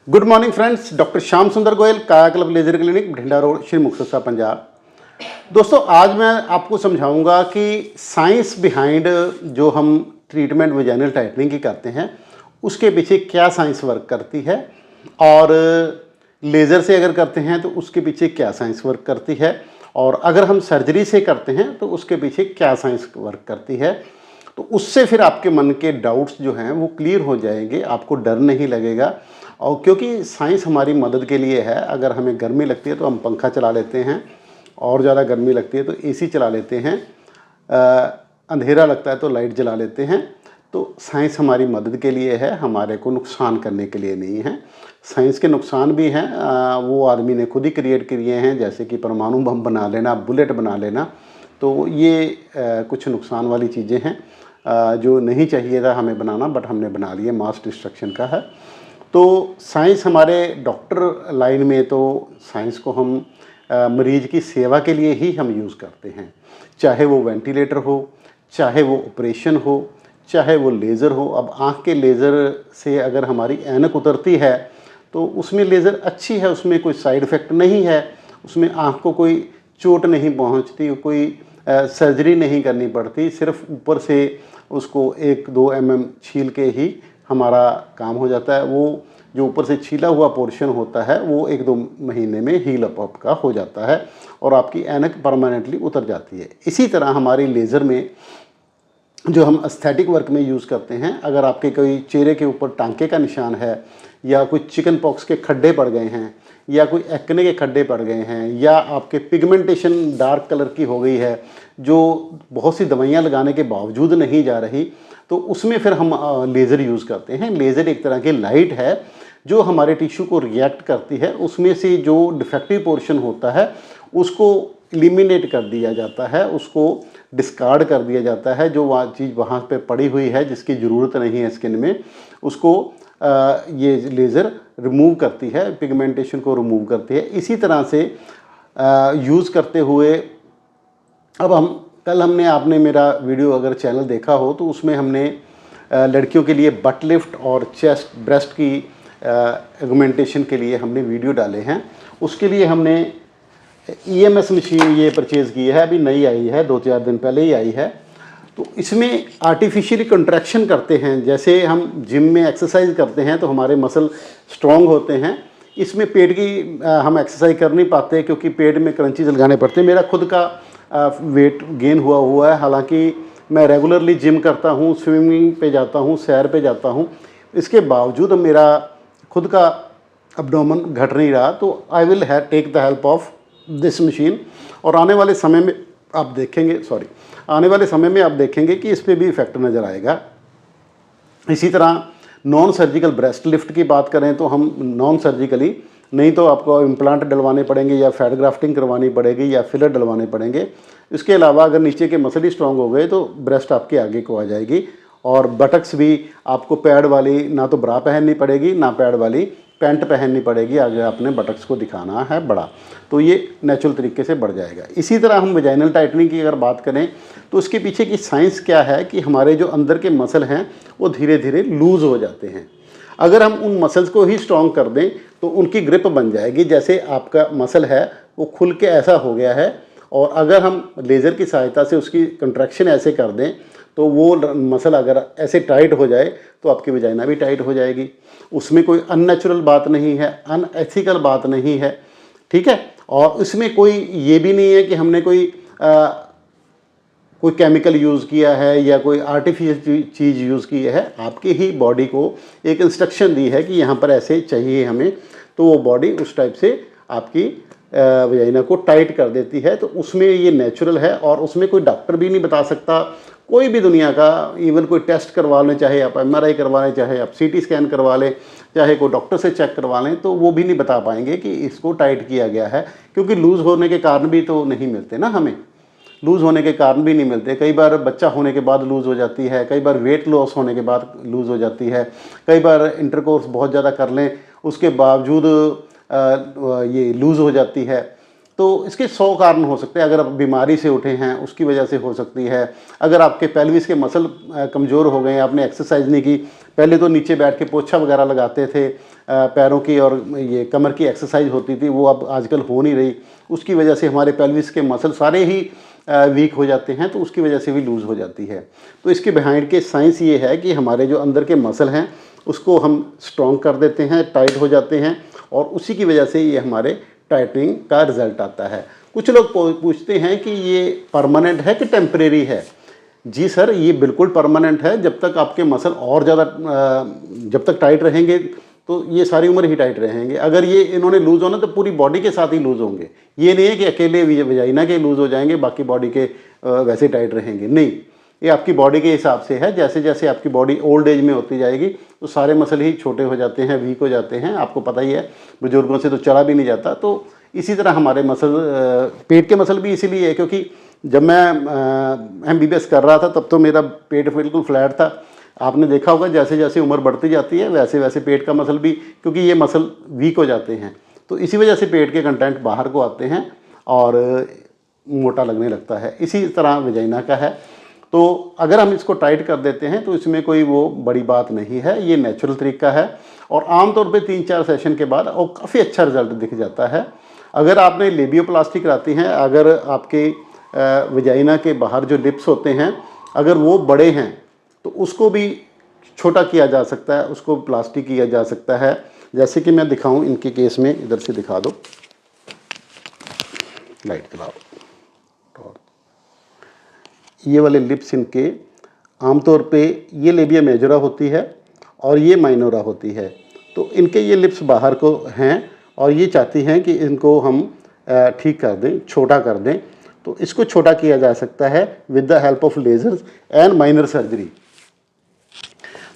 Good morning friends, doctor Shyam Sunder Goyal, Kaya club laser clinic, Bathinda road, Shri Muktsar, Punjab. दोस्तों, आज मैं आपको समझाऊंगा कि साइंस बिहाइंड जो हम ट्रीटमेंट वेजाइनल टाइटनिंग की करते हैं उसके पीछे क्या साइंस वर्क करती है, और लेज़र से अगर करते हैं तो उसके पीछे क्या साइंस वर्क करती है, और अगर हम सर्जरी से करते हैं तो उसके पीछे क्या साइंस वर्क करती है। तो उससे फिर आपके मन के डाउट्स जो हैं वो क्लियर हो जाएंगे, आपको डर नहीं लगेगा। और क्योंकि साइंस हमारी मदद के लिए है। अगर हमें गर्मी लगती है तो हम पंखा चला लेते हैं, और ज़्यादा गर्मी लगती है तो एसी चला लेते हैं, अंधेरा लगता है तो लाइट जला लेते हैं। तो साइंस हमारी मदद के लिए है, हमारे को नुकसान करने के लिए नहीं है। साइंस के नुकसान भी हैं, वो आदमी ने खुद ही क्रिएट किए हैं, जैसे कि परमाणु बम बना लेना, बुलेट बना लेना। तो ये कुछ नुकसान वाली चीज़ें हैं जो नहीं चाहिए था हमें बनाना, बट हमने बना लिए, मास डिस्ट्रक्शन का है। तो साइंस हमारे डॉक्टर लाइन में, तो साइंस को हम मरीज़ की सेवा के लिए ही हम यूज़ करते हैं। चाहे वो वेंटिलेटर हो, चाहे वो ऑपरेशन हो, चाहे वो लेज़र हो। अब आँख के लेज़र से अगर हमारी ऐनक उतरती है तो उसमें लेज़र अच्छी है, उसमें कोई साइड इफ़ेक्ट नहीं है, उसमें आँख को कोई चोट नहीं पहुँचती, कोई सर्जरी नहीं करनी पड़ती। सिर्फ ऊपर से उसको 1-2 mm छील के ही हमारा काम हो जाता है। वो जो ऊपर से छीला हुआ पोर्शन होता है वो 1-2 महीने में हील अप का हो जाता है और आपकी ऐनक परमानेंटली उतर जाती है। इसी तरह हमारी लेज़र में जो हम एस्थेटिक वर्क में यूज़ करते हैं, अगर आपके कोई चेहरे के ऊपर टांके का निशान है, या कोई चिकन पॉक्स के खड्डे पड़ गए हैं, या कोई एक्ने के खड्डे पड़ गए हैं, या आपके पिगमेंटेशन डार्क कलर की हो गई है जो बहुत सी दवाइयाँ लगाने के बावजूद नहीं जा रही, तो उसमें फिर हम लेज़र यूज़ करते हैं। लेज़र एक तरह की लाइट है जो हमारे टिश्यू को रिएक्ट करती है, उसमें से जो डिफेक्टिव पोर्शन होता है उसको एलिमिनेट कर दिया जाता है, उसको डिस्कार्ड कर दिया जाता है। जो चीज़ वहाँ पे पड़ी हुई है जिसकी ज़रूरत नहीं है स्किन में, उसको ये लेज़र रिमूव करती है, पिगमेंटेशन को रिमूव करती है। इसी तरह से यूज़ करते हुए अब हमने आपने मेरा वीडियो अगर चैनल देखा हो तो उसमें हमने लड़कियों के लिए बट लिफ्ट और चेस्ट ब्रेस्ट की एगमेंटेशन के लिए हमने वीडियो डाले हैं। उसके लिए हमने EMS मशीन ये परचेज़ की है, अभी नई आई है, 2-4 दिन पहले ही आई है। तो इसमें आर्टिफिशियली कंट्रैक्शन करते हैं, जैसे हम जिम में एक्सरसाइज करते हैं तो हमारे मसल स्ट्रॉन्ग होते हैं। इसमें पेट की हम एक्सरसाइज कर नहीं पाते क्योंकि पेट में क्रंचीज लगाने पड़ते हैं। मेरा खुद का वेट गेन हुआ है, हालांकि मैं रेगुलरली जिम करता हूँ, स्विमिंग पे जाता हूँ, सैर पे जाता हूँ, इसके बावजूद मेरा खुद का अब्डोमेन घट नहीं रहा। तो I will take the help of this machine, और आने वाले समय में आप देखेंगे कि इस पर भी इफ़ेक्ट नज़र आएगा। इसी तरह नॉन सर्जिकल ब्रेस्ट लिफ्ट की बात करें तो हम नॉन सर्जिकली, नहीं तो आपको इम्प्लांट डलवाने पड़ेंगे, या फैट ग्राफ्टिंग करवानी पड़ेगी, या फिलर डलवाने पड़ेंगे। इसके अलावा अगर नीचे के मसल ही स्ट्रॉन्ग हो गए तो ब्रेस्ट आपके आगे को आ जाएगी, और बटक्स भी आपको पैड वाली ना तो ब्रा पहननी पड़ेगी, ना पैड वाली पैंट पहननी पड़ेगी। अगर आपने बटक्स को दिखाना है बड़ा, तो ये नेचुरल तरीके से बढ़ जाएगा। इसी तरह हम वेजाइनल टाइटनिंग की अगर बात करें तो उसके पीछे की साइंस क्या है कि हमारे जो अंदर के मसल हैं वो धीरे धीरे लूज़ हो जाते हैं। अगर हम उन मसल्स को ही स्ट्रॉन्ग कर दें तो उनकी ग्रिप बन जाएगी। जैसे आपका मसल है वो खुल के ऐसा हो गया है, और अगर हम लेज़र की सहायता से उसकी कंट्रैक्शन ऐसे कर दें तो वो मसल अगर ऐसे टाइट हो जाए तो आपकी वजाइना भी टाइट हो जाएगी। उसमें कोई अननेचुरल बात नहीं है, अनएथिकल बात नहीं है, ठीक है। और इसमें कोई ये भी नहीं है कि हमने कोई केमिकल यूज़ किया है या कोई आर्टिफिशियल चीज़ यूज़ की है। आपकी ही बॉडी को एक इंस्ट्रक्शन दी है कि यहाँ पर ऐसे चाहिए हमें, तो वो बॉडी उस टाइप से आपकी वजाइना को टाइट कर देती है। तो उसमें ये नेचुरल है, और उसमें कोई डॉक्टर भी नहीं बता सकता, कोई भी दुनिया का, इवन कोई टेस्ट करवा लें, चाहे आप MRI करवा लें, चाहे आप CT स्कैन करवा लें, चाहे कोई डॉक्टर से चेक करवा लें, तो वो भी नहीं बता पाएंगे कि इसको टाइट किया गया है। क्योंकि लूज़ होने के कारण भी तो नहीं मिलते ना, हमें लूज़ होने के कारण भी नहीं मिलते। कई बार बच्चा होने के बाद लूज़ हो जाती है, कई बार वेट लॉस होने के बाद लूज़ हो जाती है, कई बार इंटरकोर्स बहुत ज़्यादा कर लें उसके बावजूद ये लूज़ हो जाती है। तो इसके 100 कारण हो सकते हैं। अगर आप बीमारी से उठे हैं उसकी वजह से हो सकती है, अगर आपके पेल्विस के मसल कमज़ोर हो गए हैं, आपने एक्सरसाइज नहीं की, पहले तो नीचे बैठ के पोछा वगैरह लगाते थे, पैरों की और ये कमर की एक्सरसाइज होती थी, वो अब आजकल हो नहीं रही, उसकी वजह से हमारे पेल्विस के मसल सारे ही वीक हो जाते हैं, तो उसकी वजह से भी लूज़ हो जाती है। तो इसके बिहाइंड के साइंस ये है कि हमारे जो अंदर के मसल हैं उसको हम स्ट्रॉन्ग कर देते हैं, टाइट हो जाते हैं, और उसी की वजह से ये हमारे टाइटनिंग का रिज़ल्ट आता है। कुछ लोग पूछते हैं कि ये परमानेंट है कि टेम्परेरी है। जी सर, ये बिल्कुल परमानेंट है। जब तक आपके मसल और ज़्यादा जब तक टाइट रहेंगे तो ये सारी उम्र ही टाइट रहेंगे। अगर ये इन्होंने लूज़ होना तो पूरी बॉडी के साथ ही लूज़ होंगे। ये नहीं है कि अकेले वजाइना के लूज़ हो जाएंगे, बाकी बॉडी के वैसे टाइट रहेंगे, नहीं। ये आपकी बॉडी के हिसाब से है। जैसे जैसे आपकी बॉडी ओल्ड एज में होती जाएगी तो सारे मसल ही छोटे हो जाते हैं, वीक हो जाते हैं। आपको पता ही है, बुजुर्गों से तो चला भी नहीं जाता। तो इसी तरह हमारे मसल, पेट के मसल भी इसीलिए है क्योंकि जब मैं MBBS कर रहा था तब तो मेरा पेट बिल्कुल फ्लैट था। आपने देखा होगा जैसे जैसे उम्र बढ़ती जाती है वैसे वैसे पेट का मसल भी, क्योंकि ये मसल वीक हो जाते हैं, तो इसी वजह से पेट के कंटेंट बाहर को आते हैं और मोटा लगने लगता है। इसी तरह वजाइना का है। तो अगर हम इसको टाइट कर देते हैं तो इसमें कोई वो बड़ी बात नहीं है, ये नेचुरल तरीका है और आमतौर पे 3-4 सेशन के बाद और काफ़ी अच्छा रिजल्ट दिख जाता है। अगर आपने लेबियोप्लास्टी कराती हैं, अगर आपके वजाइना के बाहर जो लिप्स होते हैं अगर वो बड़े हैं तो उसको भी छोटा किया जा सकता है, उसको प्लास्टिक किया जा सकता है। जैसे कि मैं दिखाऊं इनके केस में, इधर से दिखा दो, लाइट चलाओ। ये वाले लिप्स इनके आमतौर पे ये लेबिया मेजोरा होती है और ये माइनोरा होती है। तो इनके ये लिप्स बाहर को हैं और ये चाहती हैं कि इनको हम ठीक कर दें, छोटा कर दें। तो इसको छोटा किया जा सकता है with the help of lasers and minor surgery.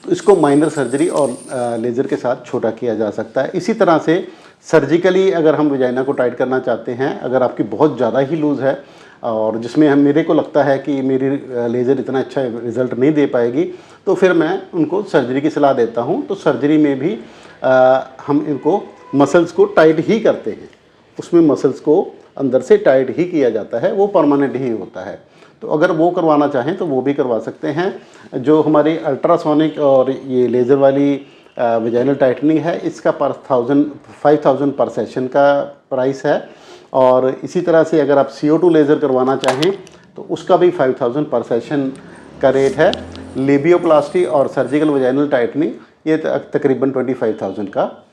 तो इसको माइनर सर्जरी और लेज़र के साथ छोटा किया जा सकता है। इसी तरह से सर्जिकली अगर हम वजाइना को टाइट करना चाहते हैं, अगर आपकी बहुत ज़्यादा ही लूज़ है और जिसमें मेरे को लगता है कि मेरी लेज़र इतना अच्छा रिज़ल्ट नहीं दे पाएगी, तो फिर मैं उनको सर्जरी की सलाह देता हूं। तो सर्जरी में भी हम इनको मसल्स को टाइट ही करते हैं, उसमें मसल्स को अंदर से टाइट ही किया जाता है, वो परमानेंट ही होता है। तो अगर वो करवाना चाहें तो वो भी करवा सकते हैं। जो हमारी अल्ट्रासोनिक और ये लेज़र वाली वजाइनल टाइटनिंग है, इसका 5000 पर सेशन का प्राइस है। और इसी तरह से अगर आप CO2 लेज़र करवाना चाहें तो उसका भी 5000 पर सेशन का रेट है। लेबियोप्लास्टी और सर्जिकल वजाइनल टाइटनिंग ये तकरीबन 25000 का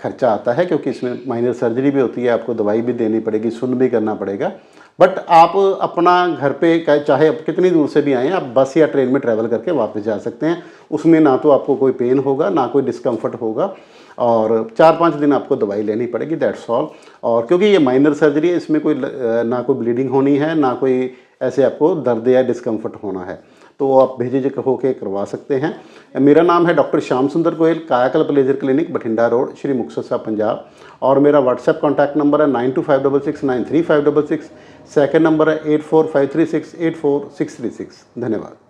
खर्चा आता है, क्योंकि इसमें माइनर सर्जरी भी होती है, आपको दवाई भी देनी पड़ेगी, सुन भी करना पड़ेगा। बट आप अपना घर पे चाहे आप कितनी दूर से भी आएँ, आप बस या ट्रेन में ट्रैवल करके वापस जा सकते हैं। उसमें ना तो आपको कोई पेन होगा, ना कोई डिस्कम्फर्ट होगा, और 4-5 दिन आपको दवाई लेनी पड़ेगी, दैट्स ऑल। और क्योंकि ये माइनर सर्जरी है, इसमें कोई ना कोई ब्लीडिंग होनी है, ना कोई ऐसे आपको दर्द या डिस्कम्फर्ट होना है, तो आप बेझिझक होकर करवा सकते हैं। मेरा नाम है doctor Shyam Sunder Goyal, Kayakalp laser clinic, Bathinda road, Shri Muktsar Sahib, Punjab. और मेरा व्हाट्सएप कॉन्टैक्ट नंबर है 9256693566। सेकंड नंबर है 8453684636। धन्यवाद।